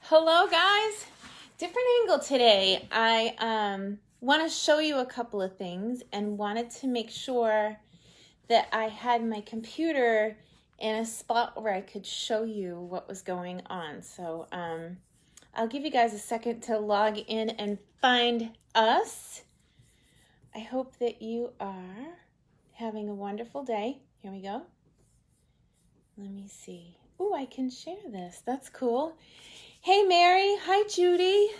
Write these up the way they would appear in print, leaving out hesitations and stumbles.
Hello guys, different angle today. I want to show you a couple of things and wanted to make sure that I had my computer in a spot where I could show you what was going on. So I'll give you guys a second to log in and find us. I hope that you are having a wonderful day. Here we go. Let me see. Oh, I can share this. That's cool. Hey, Mary. Hi, Judy.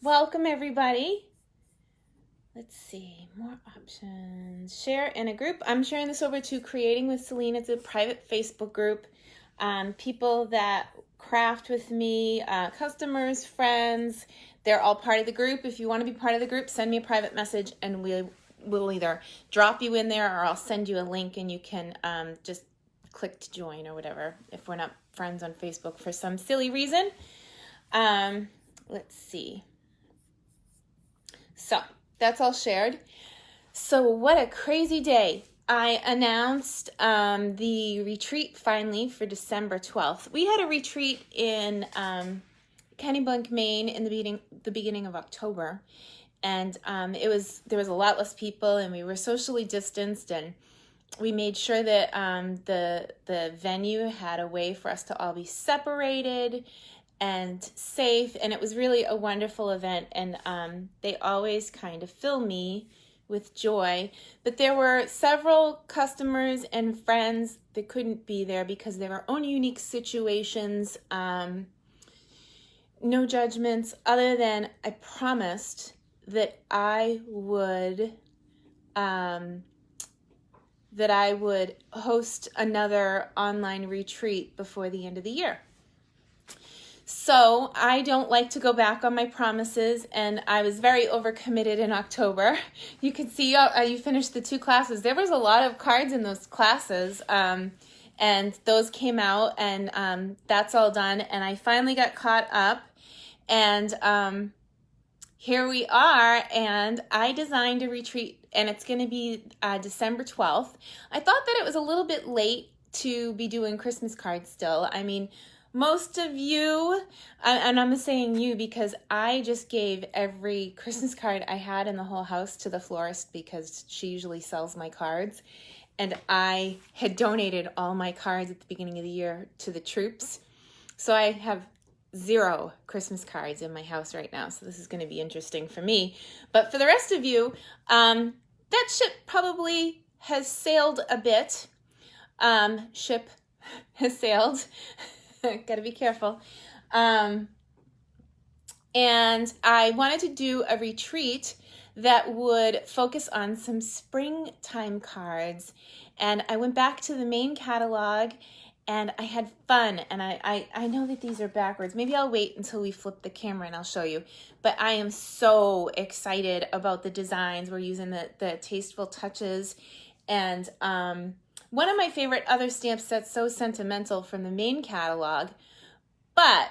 Welcome, everybody. Let's see. More options. Share in a group. I'm sharing this over to Creating with Selene. It's a private Facebook group. People that craft with me, customers, friends, they're all part of the group. If you want to be part of the group, send me a private message and we'll either drop you in there or I'll send you a link and you can just click to join or whatever if we're not friends on Facebook for some silly reason. Let's see. So that's all shared. So what a crazy day. I announced the retreat finally for December 12th. We had a retreat in Kennebunk, Maine in the beginning of October. And there was a lot less people and we were socially distanced, and we made sure that the venue had a way for us to all be separated and safe, and it was really a wonderful event, and they always kind of fill me with joy. But there were several customers and friends that couldn't be there because of their own unique situations. No judgments, other than I promised that I would host another online retreat before the end of the year. So I don't like to go back on my promises, and I was very overcommitted in October. You can see you finished the 2 classes. There was a lot of cards in those classes, and those came out, and that's all done. And I finally got caught up, and here we are, and I designed a retreat, and it's going to be December 12th. I thought that it was a little bit late to be doing Christmas cards still. I mean, most of you, and I'm saying you because I just gave every Christmas card I had in the whole house to the florist because she usually sells my cards. And I had donated all my cards at the beginning of the year to the troops. So I have 0 Christmas cards in my house right now. So this is going to be interesting for me. But for the rest of you, that ship probably has sailed a bit. Ship has sailed. Got to be careful. And I wanted to do a retreat that would focus on some springtime cards. And I went back to the main catalog and I had fun. And I know that these are backwards. Maybe I'll wait until we flip the camera and I'll show you. But I am so excited about the designs. We're using the Tasteful Touches. And one of my favorite other stamps that's so sentimental from the main catalog, but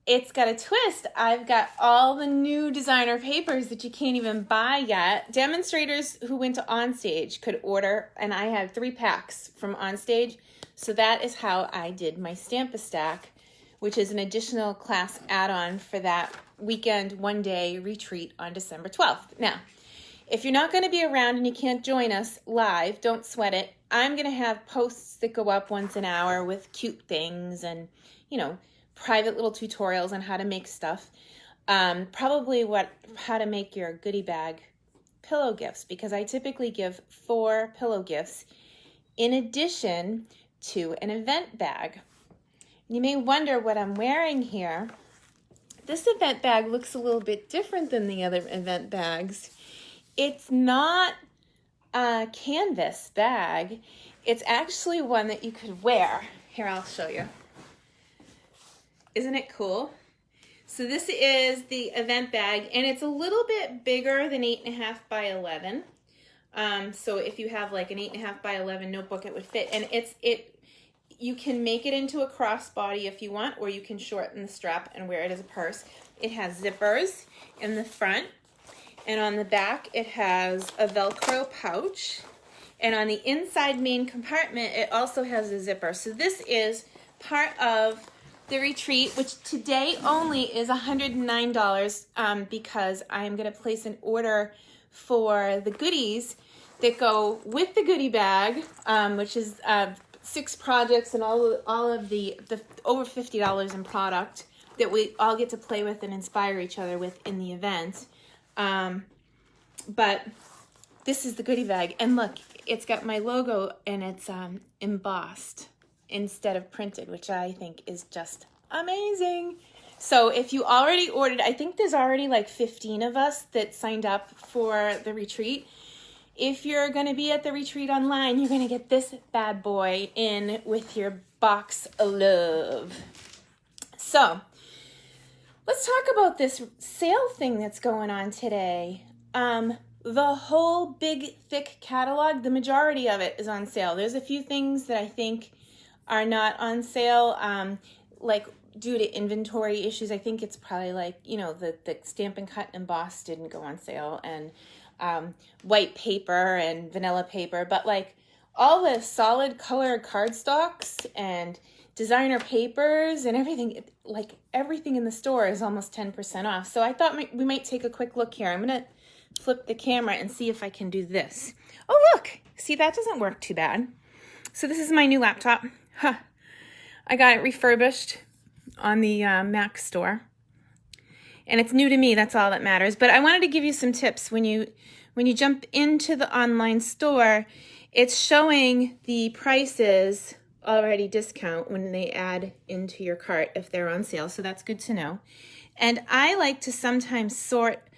it's got a twist. I've got all the new designer papers that you can't even buy yet. Demonstrators who went to Onstage could order, and I had 3 packs from Onstage. So that is how I did my Stamp-A-Stack, which is an additional class add-on for that weekend, 1-day retreat on December 12th. Now, if you're not going to be around and you can't join us live, don't sweat it. I'm going to have posts that go up once an hour with cute things and, private little tutorials on how to make stuff. Probably how to make your goodie bag pillow gifts, because I typically give 4 pillow gifts in addition to an event bag. You may wonder what I'm wearing here. This event bag looks a little bit different than the other event bags. It's not a canvas bag. It's actually one that you could wear. Here, I'll show you. Isn't it cool? So this is the event bag, and it's a little bit bigger than 8.5 by 11. So if you have like an 8.5 by 11 notebook, it would fit. And you can make it into a crossbody if you want, or you can shorten the strap and wear it as a purse. It has zippers in the front. And on the back, it has a Velcro pouch. And on the inside main compartment, it also has a zipper. So this is part of the retreat, which today only is $109 because I'm going to place an order for the goodies that go with the goodie bag, which is 6 projects and all of the over $50 in product that we all get to play with and inspire each other with in the event. But this is the goodie bag, and look, it's got my logo and it's embossed instead of printed, which I think is just amazing. So if you already ordered, I think there's already like 15 of us that signed up for the retreat. If you're going to be at the retreat online, you're going to get this bad boy in with your box of love. So let's talk about this sale thing that's going on today. The whole big, thick catalog, the majority of it is on sale. There's a few things that I think are not on sale, like due to inventory issues. I think it's probably like, you know, the Stampin' Cut and Emboss didn't go on sale, and white paper and vanilla paper, but like all the solid color cardstocks and designer papers and everything, like everything in the store is almost 10% off. So I thought we might take a quick look here. I'm going to flip the camera and see if I can do this. Oh, look, see, that doesn't work too bad. So this is my new laptop. I got it refurbished on the Mac store. And it's new to me, that's all that matters. But I wanted to give you some tips. When you jump into the online store, it's showing the prices already discount when they add into your cart if they're on sale. So that's good to know. And I like to sometimes sort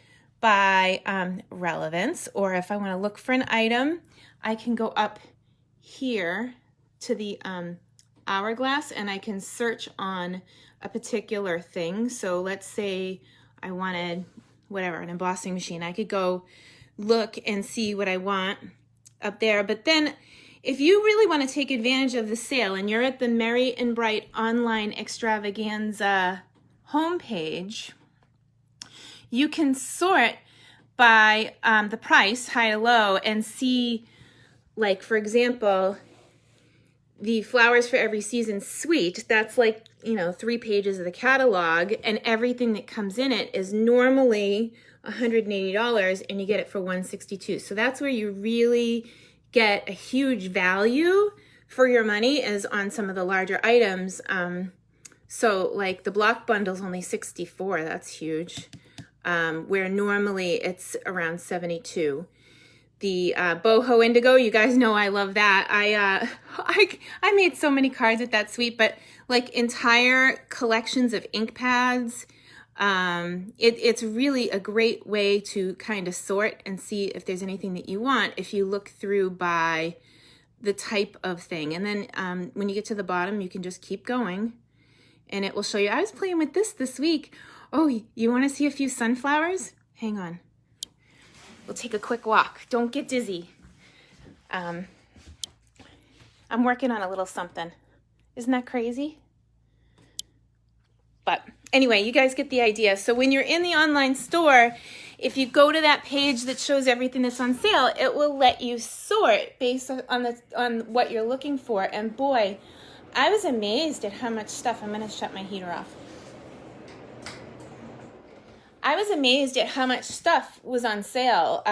by relevance, or if I want to look for an item, I can go up here to the hourglass and I can search on a particular thing. So let's say I wanted whatever, an embossing machine. I could go look and see what I want up there. But then if you really want to take advantage of the sale and you're at the Merry and Bright Online Extravaganza homepage, you can sort by the price, high to low, and see, like, for example, the Flowers for Every Season suite. That's like, you know, 3 pages of the catalog, and everything that comes in it is normally $180, and you get it for $162. So that's where you really get a huge value for your money, is on some of the larger items. So like the block bundle's only $64. That's huge. Where normally it's around $72. The boho indigo, you guys know I love that. I made so many cards with that suite, but like entire collections of ink pads. It's really a great way to kind of sort and see if there's anything that you want if you look through by the type of thing. And then when you get to the bottom, you can just keep going and it will show you. I was playing with this week. Oh, you want to see a few sunflowers? Hang on. We'll take a quick walk. Don't get dizzy. I'm working on a little something. Isn't that crazy? But anyway, you guys get the idea. So when you're in the online store, if you go to that page that shows everything that's on sale, it will let you sort based on what you're looking for. And boy, I was amazed at how much stuff. I'm going to shut my heater off. I was amazed at how much stuff was on sale.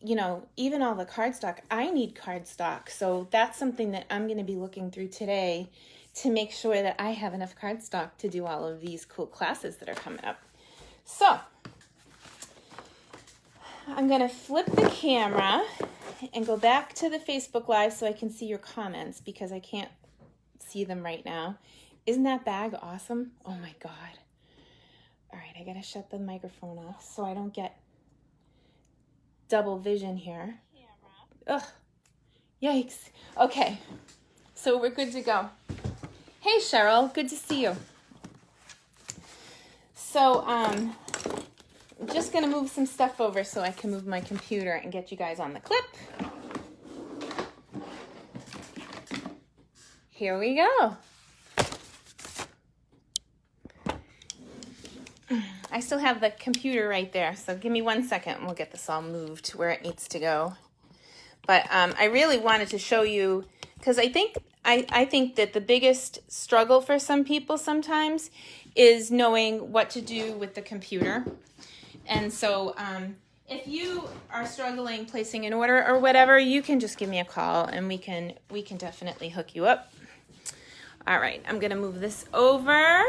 You know, even all the cardstock. I need cardstock. So that's something that I'm going to be looking through today to make sure that I have enough cardstock to do all of these cool classes that are coming up. So I'm going to flip the camera and go back to the Facebook Live so I can see your comments because I can't see them right now. Isn't that bag awesome? Oh my God. All right, I got to shut the microphone off so I don't get double vision here. Ugh, yikes. Okay, so we're good to go. Hey, Cheryl, good to see you. So I'm just going to move some stuff over so I can move my computer and get you guys on the clip. Here we go. I still have the computer right there, so give me 1 second and we'll get this all moved where it needs to go. But I really wanted to show you, because I think I think that the biggest struggle for some people sometimes is knowing what to do with the computer. And so if you are struggling placing an order or whatever, you can just give me a call and we can definitely hook you up. All right, I'm gonna move this over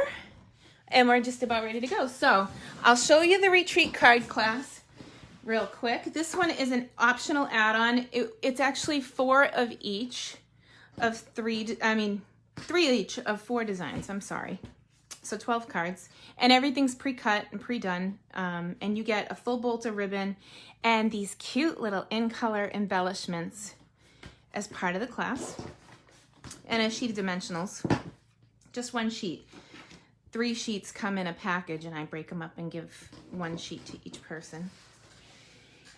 and we're just about ready to go. So I'll show you the retreat card class real quick. This one is an optional add-on. It's actually 4 of each of 3 each of 4 designs, I'm sorry. So 12 cards, and everything's pre-cut and pre-done, and you get a full bolt of ribbon and these cute little in-color embellishments as part of the class, and a sheet of dimensionals, just 1 sheet. 3 sheets come in a package, and I break them up and give 1 sheet to each person.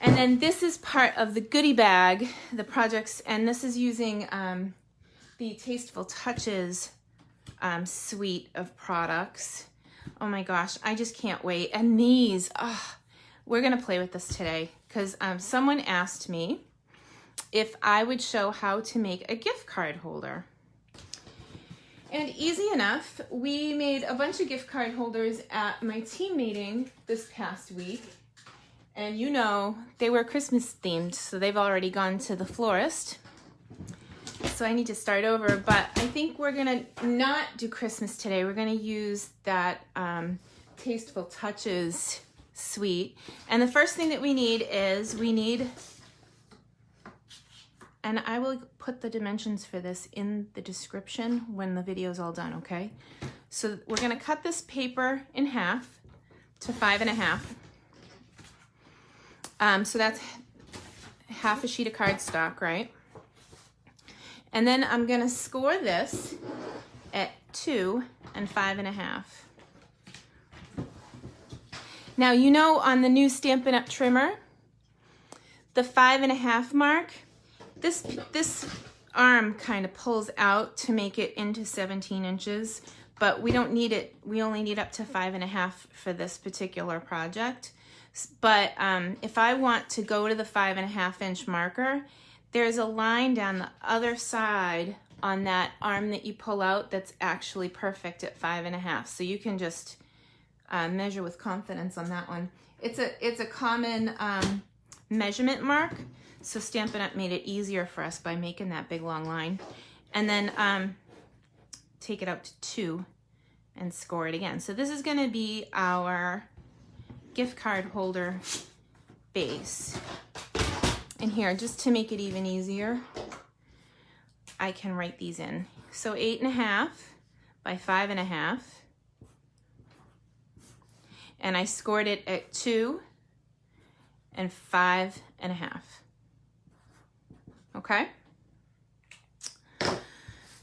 And then this is part of the goodie bag, the projects, and this is using the Tasteful Touches suite of products. Oh my gosh, I just can't wait. And these, we're gonna play with this today because someone asked me if I would show how to make a gift card holder. And easy enough, we made a bunch of gift card holders at my team meeting this past week. And you know, they were Christmas themed, so they've already gone to the florist. So I need to start over, but I think we're gonna not do Christmas today. We're gonna use that Tasteful Touches suite. And the first thing that we need is and I will put the dimensions for this in the description when the video is all done, okay? So we're gonna cut this paper in half to 5.5. So that's half a sheet of cardstock, right? And then I'm gonna score this at 2 and 5.5. Now, you know, on the new Stampin' Up! Trimmer, the 5.5 mark, this arm kind of pulls out to make it into 17 inches, but we don't need it. We only need up to 5.5 for this particular project. But if I want to go to the 5.5-inch marker, there's a line down the other side on that arm that you pull out that's actually perfect at 5.5. So you can just measure with confidence on that one. It's a common measurement mark, so Stampin' Up! Made it easier for us by making that big long line. And then take it out to 2 and score it again. So this is gonna be our gift card holder base. And here, just to make it even easier, I can write these in. So 8.5 by 5.5. And I scored it at 2 and 5.5. Okay?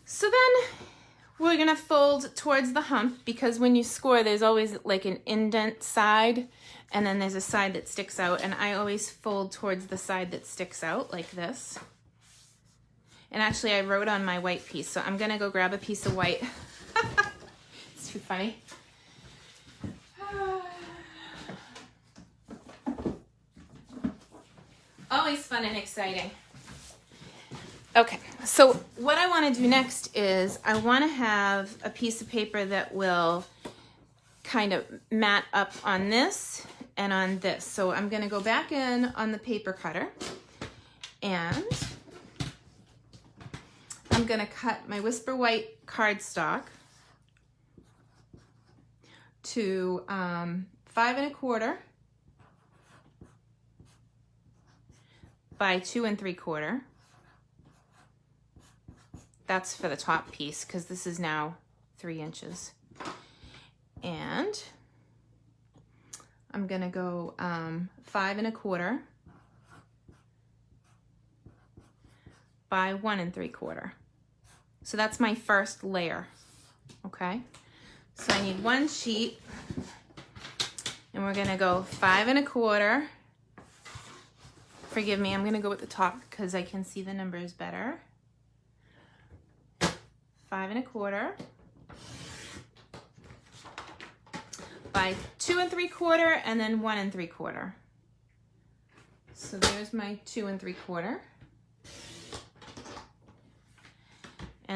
So then we're gonna fold towards the hump, because when you score, there's always like an indent side, and then there's a side that sticks out, and I always fold towards the side that sticks out like this. And actually I wrote on my white piece, so I'm gonna go grab a piece of white. It's too funny. Always fun and exciting. Okay, so what I want to do next is I want to have a piece of paper that will kind of mat up on this and on this. So I'm going to go back in on the paper cutter, and I'm going to cut my Whisper White cardstock to 5 1/4 by 2 3/4. That's for the top piece, because this is now 3 inches. And I'm gonna go 5 1/4 by 1 3/4. So that's my first layer, okay? So I need 1 sheet, and we're gonna go 5 1/4. Forgive me, I'm gonna go with the top because I can see the numbers better. 5 1/4 by 2 3/4, and then 1 3/4. So there's my 2 3/4.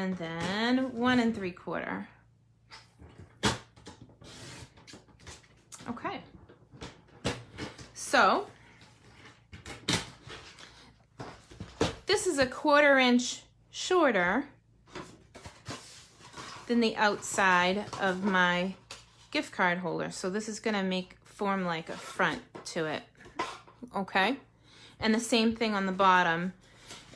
and then 1 3/4. Okay. So this is a 1/4 inch shorter than the outside of my gift card holder. So this is gonna form like a front to it, okay? And the same thing on the bottom.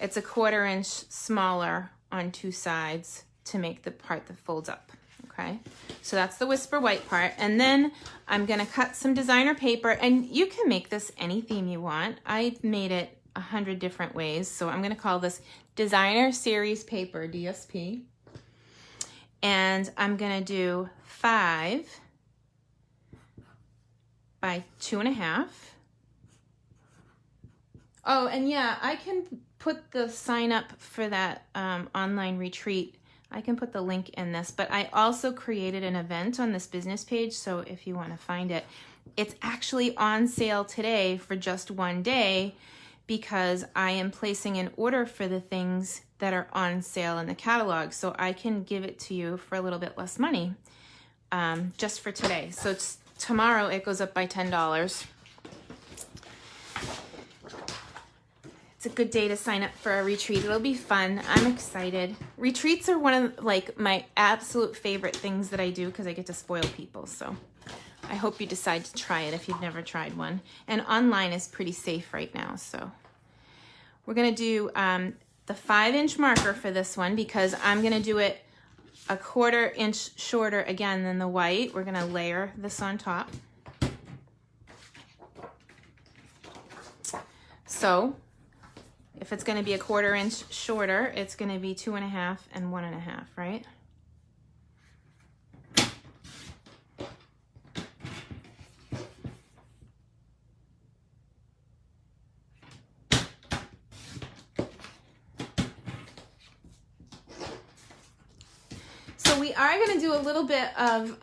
It's a 1/4 inch smaller on 2 sides to make the part that folds up, okay? So that's the Whisper White part. And then I'm gonna cut some designer paper, and you can make this any theme you want. I've made it 100 different ways. So I'm gonna call this Designer Series Paper, DSP. And I'm gonna do 5 by 2.5. Oh, and yeah, I can put the sign up for that online retreat. I can put the link in this, but I also created an event on this business page, so if you want to find it, it's actually on sale today for just 1 day, because I am placing an order for the things that are on sale in the catalog, so I can give it to you for a little bit less money just for today. So tomorrow it goes up by $10. It's a good day to sign up for a retreat. It'll be fun. I'm excited. Retreats are one of my absolute favorite things that I do because I get to spoil people. So I hope you decide to try it if you've never tried one. And online is pretty safe right now. So we're going to do the 5-inch marker for this one, because I'm going to do it a 1/4 inch shorter again than the white. We're going to layer this on top. So if it's going to be a 1/4 inch shorter, it's going to be 2.5 and 1.5, right? So we are going to do a little bit of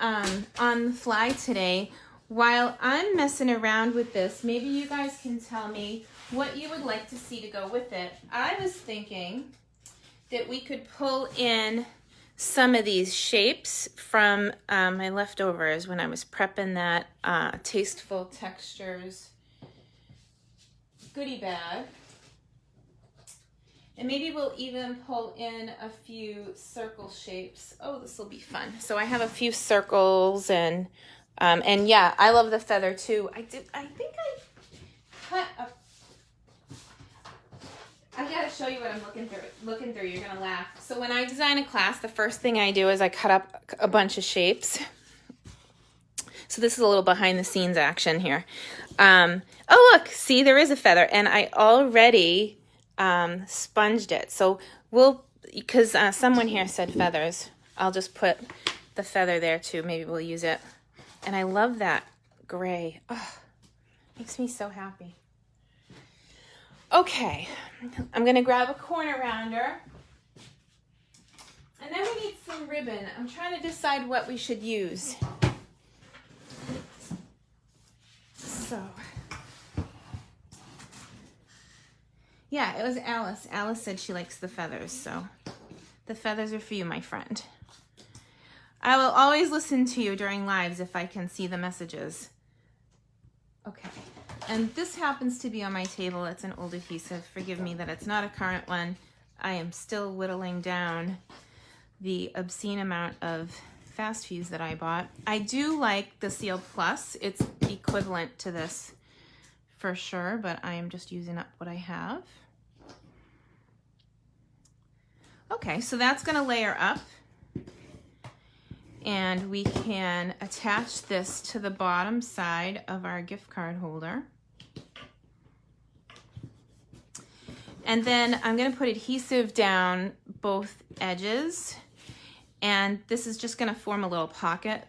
on the fly today. While I'm messing around with this, maybe you guys can tell me what you would like to see to go with it. I was thinking that we could pull in some of these shapes from my leftovers when I was prepping that Tasteful Textures goodie bag. And maybe we'll even pull in a few circle shapes. Oh, this will be fun. So I have a few circles, and yeah, I love the feather too. I think I cut a, I gotta show you what I'm looking through. You're gonna laugh. So when I design a class, the first thing I do is I cut up a bunch of shapes. So this is a little behind the scenes action here. Oh look, see, there is a feather, and I already sponged it. So because someone here said feathers, I'll just put the feather there too. Maybe we'll use it. And I love that gray. Oh, makes me so happy. Okay, I'm gonna grab a corner rounder. And then we need some ribbon. I'm trying to decide what we should use. So, yeah, it was Alice. Alice said she likes the feathers, so the feathers are for you, my friend. I will always listen to you during lives if I can see the messages. Okay, and this happens to be on my table. It's an old adhesive. Forgive me that it's not a current one. I am still whittling down the obscene amount of fast fuse that I bought. I do like the Seal Plus. It's equivalent to this for sure, but I am just using up what I have. Okay, so that's gonna layer up. And we can attach this to the bottom side of our gift card holder. And then I'm gonna put adhesive down both edges. And this is just gonna form a little pocket.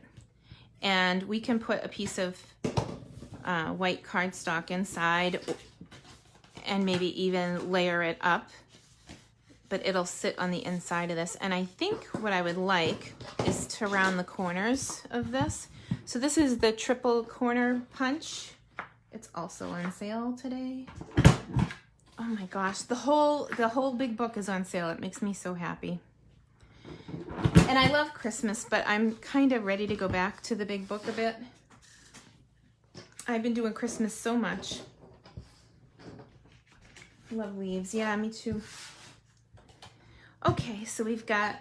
And we can put a piece of white cardstock inside and maybe even layer it up, but it'll sit on the inside of this. And I think what I would like is to round the corners of this. So this is the triple corner punch. It's also on sale today. Oh my gosh, the whole big book is on sale. It makes me so happy. And I love Christmas, but I'm kind of ready to go back to the big book a bit. I've been doing Christmas so much. Love leaves. Yeah, me too. Okay, so we've got...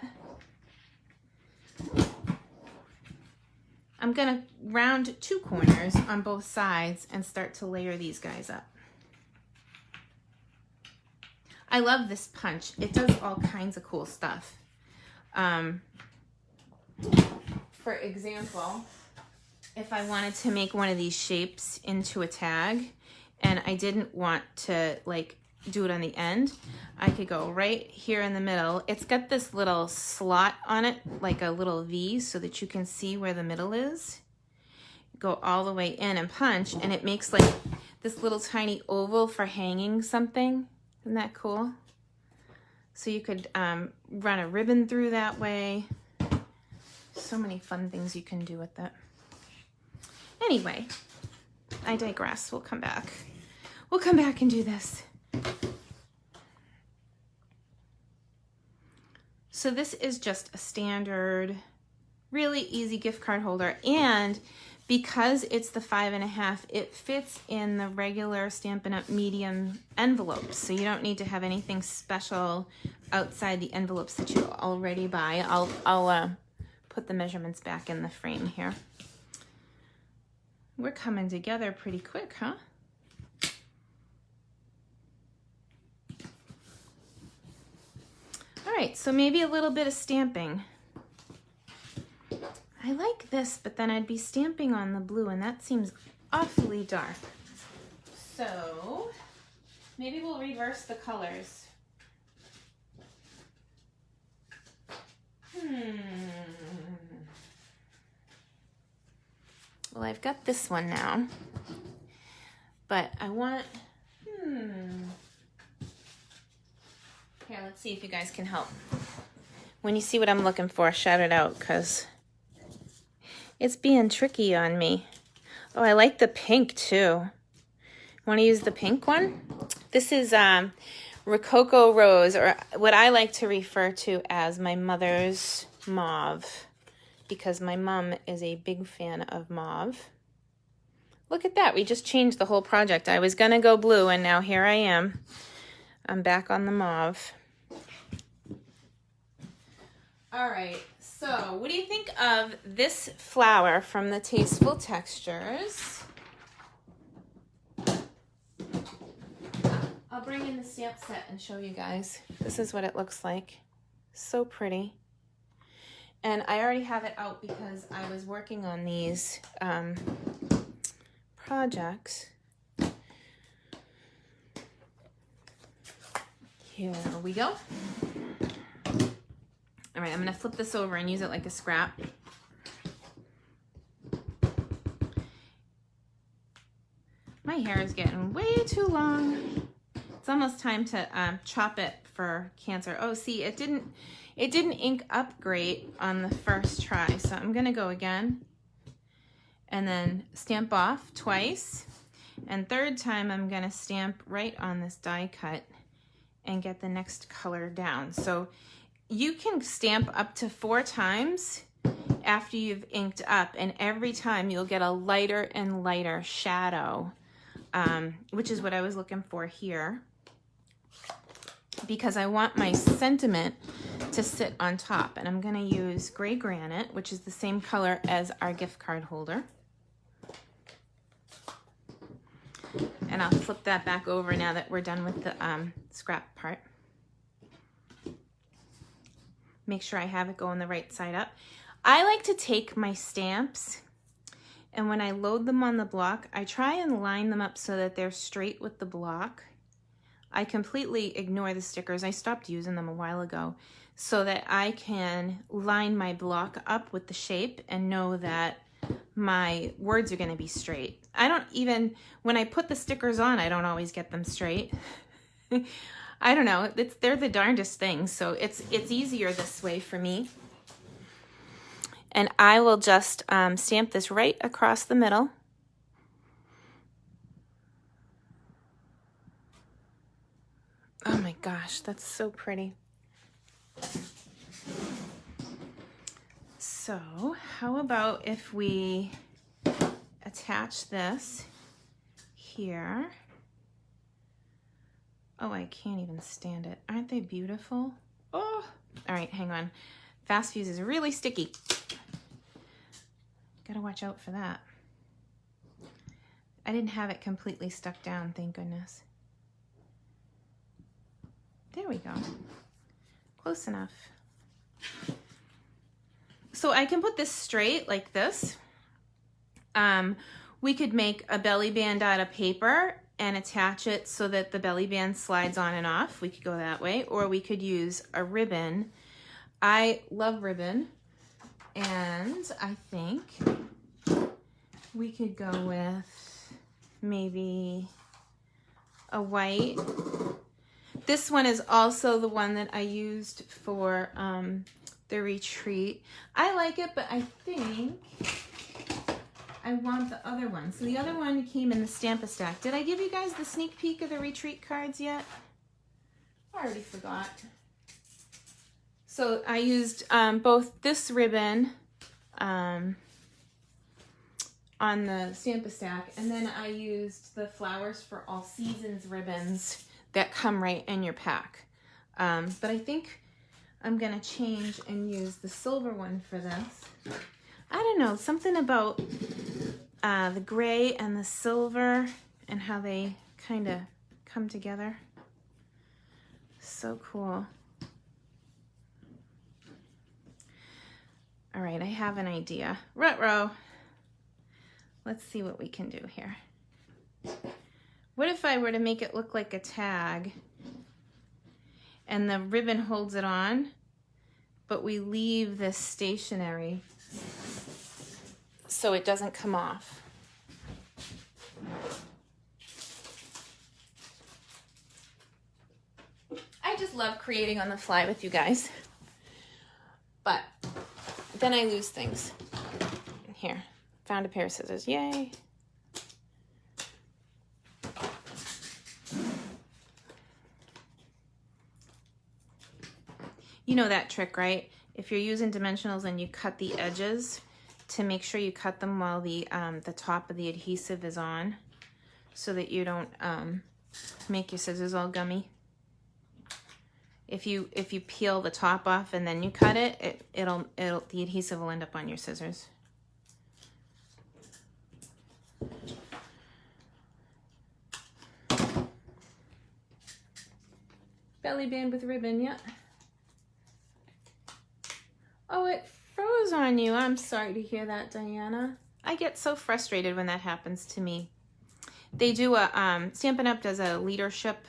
I'm gonna round 2 corners on both sides and start to layer these guys up. I love this punch. It does all kinds of cool stuff. For example, if I wanted to make one of these shapes into a tag and I didn't want to like do it on the end, I could go right here in the middle. It's got this little slot on it, like a little V, so that you can see where the middle is. Go all the way in and punch, and it makes like this little tiny oval for hanging something. Isn't that cool? So you could run a ribbon through that way. So many fun things you can do with that. Anyway, I digress. We'll come back. We'll come back and do this. So this is just a standard, really easy gift card holder. And because it's the 5.5, it fits in the regular Stampin' Up! Medium envelopes. So you don't need to have anything special outside the envelopes that you already buy. I'll put the measurements back in the frame here. We're coming together pretty quick, huh? All right, so maybe a little bit of stamping. I like this, but then I'd be stamping on the blue, and that seems awfully dark. So maybe we'll reverse the colors. Well, I've got this one now, but I want, Here, let's see if you guys can help. When you see what I'm looking for, shout it out, because it's being tricky on me. Oh, I like the pink too. Want to use the pink one? This is Rococo Rose, or what I like to refer to as my mother's mauve, because my mom is a big fan of mauve. Look at that. We just changed the whole project. I was going to go blue, and now here I am. I'm back on the mauve. All right, so what do you think of this flower from the Tasteful Textures? I'll bring in the stamp set and show you guys. This is what it looks like. So pretty. And I already have it out because I was working on these projects. Here we go. All right, I'm gonna flip this over and use it like a scrap. My hair is getting way too long. It's almost time to chop it for Cancer. Oh, see, it didn't ink up great on the first try, so I'm gonna go again and then stamp off twice. And third time, I'm gonna stamp right on this die cut and get the next color down. So you can stamp up to 4 times after you've inked up, and every time you'll get a lighter and lighter shadow, which is what I was looking for here, because I want my sentiment to sit on top. And I'm gonna use Gray Granite, which is the same color as our gift card holder. And I'll flip that back over now that we're done with the scrap part. Make sure I have it going the right side up. I like to take my stamps, and when I load them on the block, I try and line them up so that they're straight with the block. I completely ignore the stickers. I stopped using them a while ago, so that I can line my block up with the shape and know that my words are going to be straight. I don't even, when I put the stickers on, I don't always get them straight. I don't know, they're the darndest things, so it's easier this way for me. And I will just stamp this right across the middle. Oh my gosh, that's so pretty. So how about if we attach this here? Oh, I can't even stand it. Aren't they beautiful? Oh, all right, hang on. Fast fuse is really sticky. Gotta watch out for that. I didn't have it completely stuck down, thank goodness. There we go. Close enough. So I can put this straight like this. We could make a belly band out of paper and attach it so that the belly band slides on and off. We could go that way, or we could use a ribbon. I love ribbon, and I think we could go with maybe a white. This one is also the one that I used for the retreat. I like it, but I think I want the other one. So the other one came in the Stamp-A-Stack. Did I give you guys the sneak peek of the retreat cards yet? I already forgot. So I used both this ribbon on the Stamp-A-Stack, and then I used the Flowers for All Seasons ribbons that come right in your pack. But I think I'm gonna change and use the silver one for this. I don't know, something about the gray and the silver and how they kind of come together. So cool. All right, I have an idea. Ruh-roh. Let's see what we can do here. What if I were to make it look like a tag and the ribbon holds it on, but we leave this stationary so it doesn't come off? I just love creating on the fly with you guys, but then I lose things. Here, found a pair of scissors, yay. You know that trick, right? If you're using dimensionals and you cut the edges, to make sure you cut them while the top of the adhesive is on, so that you don't make your scissors all gummy. If you peel the top off and then you cut it, the adhesive will end up on your scissors. Belly band with ribbon, yeah. Oh, it froze on you. I'm sorry to hear that, Diana. I get so frustrated when that happens to me. They do Stampin' Up! Does a leadership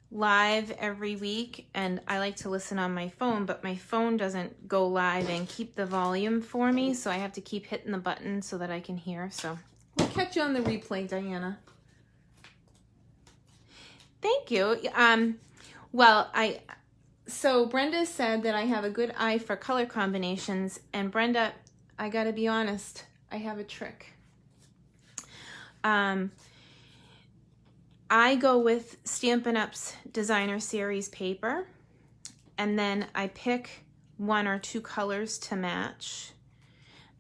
live every week, and I like to listen on my phone, but my phone doesn't go live and keep the volume for me, so I have to keep hitting the button so that I can hear. So we'll catch you on the replay, Diana. Thank you. Well, so Brenda said that I have a good eye for color combinations, and Brenda, I gotta be honest, I have a trick. I go with Stampin' Up's Designer Series paper, and then I pick 1 or 2 colors to match.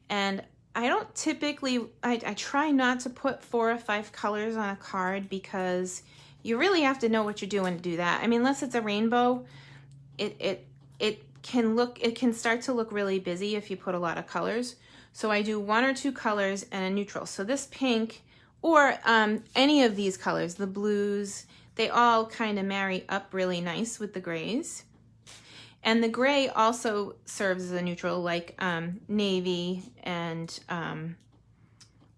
And I don't typically, I try not to put 4 or 5 colors on a card, because you really have to know what you're doing to do that. I mean, unless it's a rainbow, it can start to look really busy if you put a lot of colors. So I do 1 or 2 colors and a neutral. So this pink, or any of these colors, the blues, they all kind of marry up really nice with the grays. And the gray also serves as a neutral, like navy, and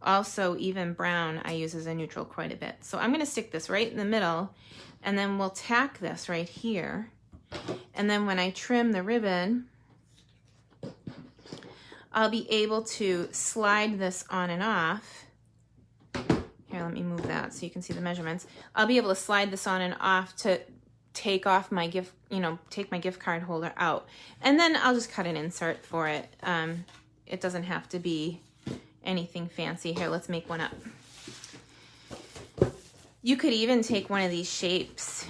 also even brown I use as a neutral quite a bit. So I'm gonna stick this right in the middle, and then we'll tack this right here. And then when I trim the ribbon, I'll be able to slide this on and off. Here, let me move that so you can see the measurements. I'll be able to slide this on and off to take off my gift, take my gift card holder out. And then I'll just cut an insert for it. It doesn't have to be anything fancy. Here, let's make one up. You could even take one of these shapes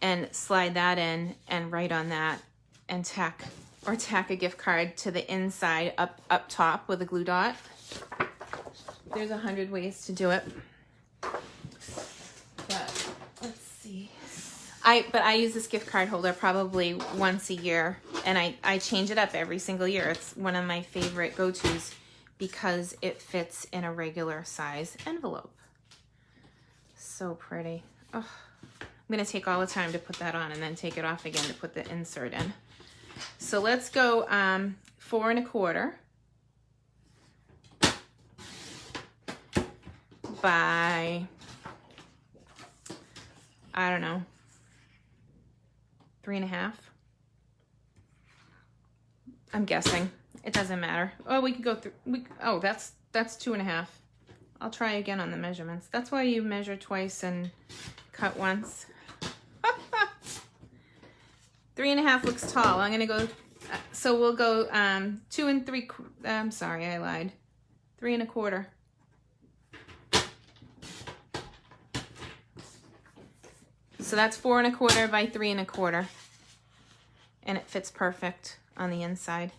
and slide that in and write on that and tack or tack a gift card to the inside up top with a glue dot. There's 100 ways to do it. But let's see. But I use this gift card holder probably once a year, and I change it up every single year. It's one of my favorite go-tos because it fits in a regular size envelope. So pretty. Oh, I'm gonna take all the time to put that on and then take it off again to put the insert in. So let's go 4 1/4 by, I don't know, 3 1/2. I'm guessing. It doesn't matter. Oh, we could go through. Oh, that's 2 1/2. I'll try again on the measurements. That's why you measure twice and cut once. 3 1/2 looks tall. I'm gonna go. So we'll go 2 3. I'm sorry, I lied. 3 1/4. So that's 4 1/4 by 3 1/4, and it fits perfect on the inside.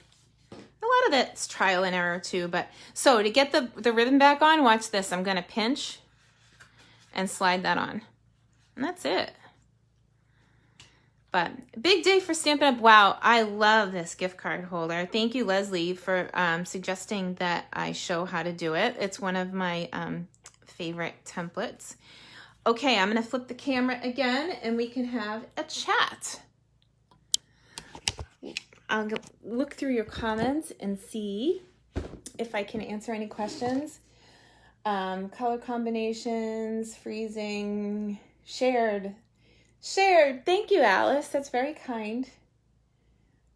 A lot of that's trial and error too, but so to get the ribbon back on, watch this. I'm gonna pinch and slide that on, and that's it. But big day for Stampin' Up! Wow, I love this gift card holder. Thank you, Leslie, for suggesting that I show how to do it. It's one of my favorite templates. Okay, I'm gonna flip the camera again and we can have a chat. I'll look through your comments and see if I can answer any questions. Color combinations, freezing, shared. Thank you, Alice. That's very kind.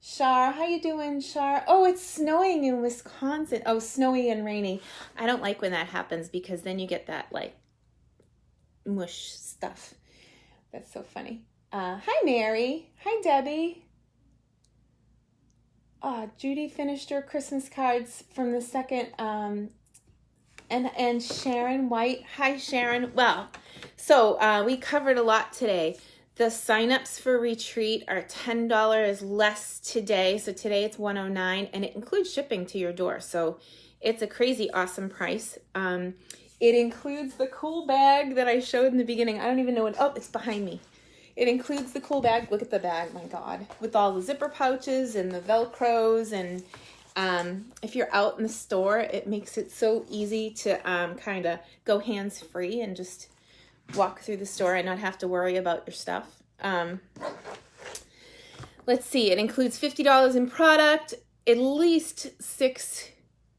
Shar, how you doing, Shar? Oh, it's snowing in Wisconsin. Oh, snowy and rainy. I don't like when that happens because then you get that like mush stuff. That's so funny. Hi, Mary. Hi, Debbie. Judy finished her Christmas cards from the second. And Sharon White. Hi, Sharon. Well, so we covered a lot today. The signups for retreat are $10 less today. So today it's $109, and it includes shipping to your door. So it's a crazy awesome price. It includes the cool bag that I showed in the beginning. I don't even know what, oh, it's behind me. It includes the cool bag. Look at the bag, my God. With all the zipper pouches and the Velcros. And if you're out in the store, it makes it so easy to kind of go hands-free and just walk through the store and not have to worry about your stuff. Let's see. It includes $50 in product, at least 6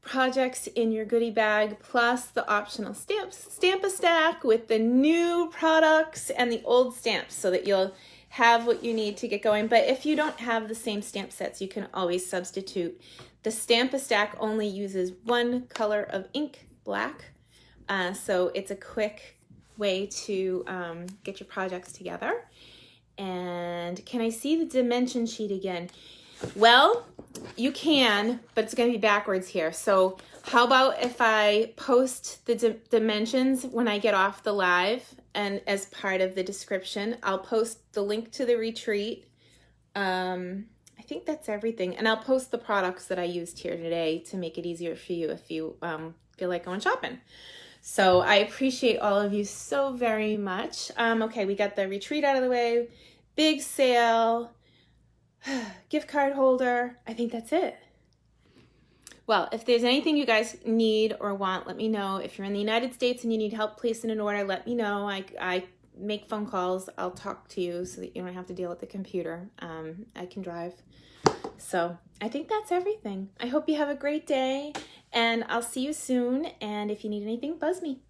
projects in your goodie bag, plus the optional stamp-a-stack with the new products and the old stamps so that you'll have what you need to get going. But if you don't have the same stamp sets, you can always substitute. The stamp-a-stack only uses one color of ink, black, so it's a quick way to get your projects together. And can I see the dimension sheet again? Well, you can, but it's going to be backwards here. So how about if I post the dimensions when I get off the live, and as part of the description, I'll post the link to the retreat. I think that's everything. And I'll post the products that I used here today to make it easier for you if you feel like going shopping. So I appreciate all of you so very much. Okay, we got the retreat out of the way, big sale, gift card holder. I think that's it. Well, if there's anything you guys need or want, let me know. If you're in the United States and you need help placing an order, let me know. I make phone calls. I'll talk to you so that you don't have to deal with the computer. I can drive. So I think that's everything. I hope you have a great day, and I'll see you soon. And if you need anything, buzz me.